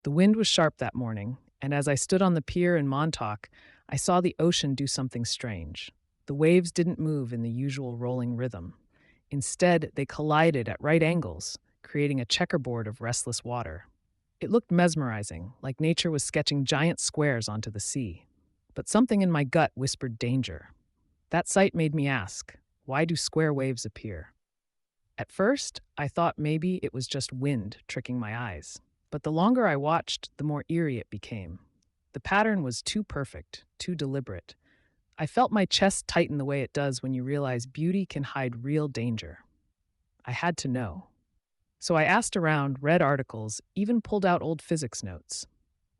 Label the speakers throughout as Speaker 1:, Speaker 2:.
Speaker 1: The wind was sharp that morning, and as I stood on the pier in Montauk, I saw the ocean do something strange. The waves didn't move in the usual rolling rhythm. Instead, they collided at right angles, creating a checkerboard of restless water. It looked mesmerizing, like nature was sketching giant squares onto the sea. But something in my gut whispered danger. That sight made me ask, why do square waves appear? At first, I thought maybe it was just wind tricking my eyes. But the longer I watched, the more eerie it became. The pattern was too perfect, too deliberate. I felt my chest tighten the way it does when you realize beauty can hide real danger. I had to know. So I asked around, read articles, even pulled out old physics notes.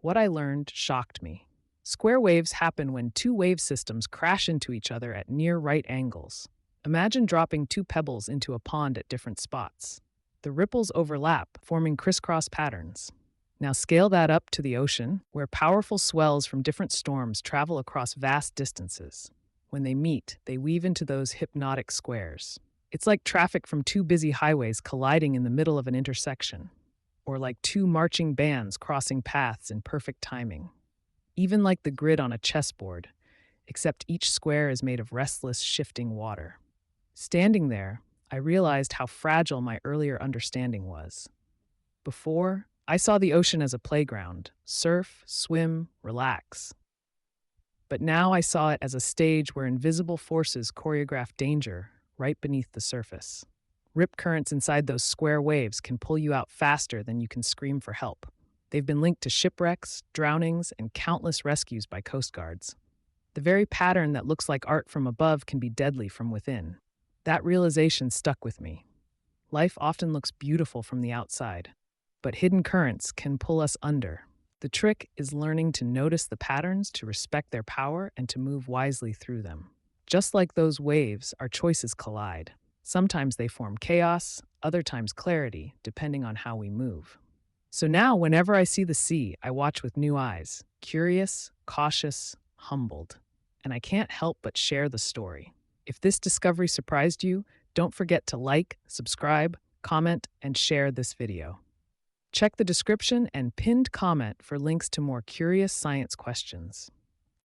Speaker 1: What I learned shocked me. Square waves happen when two wave systems crash into each other at near right angles. Imagine dropping two pebbles into a pond at different spots. The ripples overlap, forming crisscross patterns. Now scale that up to the ocean, where powerful swells from different storms travel across vast distances. When they meet, they weave into those hypnotic squares. It's like traffic from two busy highways colliding in the middle of an intersection, or like two marching bands crossing paths in perfect timing. Even like the grid on a chessboard, except each square is made of restless, shifting water. Standing there, I realized how fragile my earlier understanding was. Before, I saw the ocean as a playground, surf, swim, relax. But now I saw it as a stage where invisible forces choreograph danger right beneath the surface. Rip currents inside those square waves can pull you out faster than you can scream for help. They've been linked to shipwrecks, drownings, and countless rescues by coast guards. The very pattern that looks like art from above can be deadly from within. That realization stuck with me. Life often looks beautiful from the outside, but hidden currents can pull us under. The trick is learning to notice the patterns, to respect their power, and to move wisely through them. Just like those waves, our choices collide. Sometimes they form chaos, other times clarity, depending on how we move. So now, whenever I see the sea, I watch with new eyes, curious, cautious, humbled. And I can't help but share the story. If this discovery surprised you, don't forget to like, subscribe, comment, and share this video. Check the description and pinned comment for links to more curious science questions.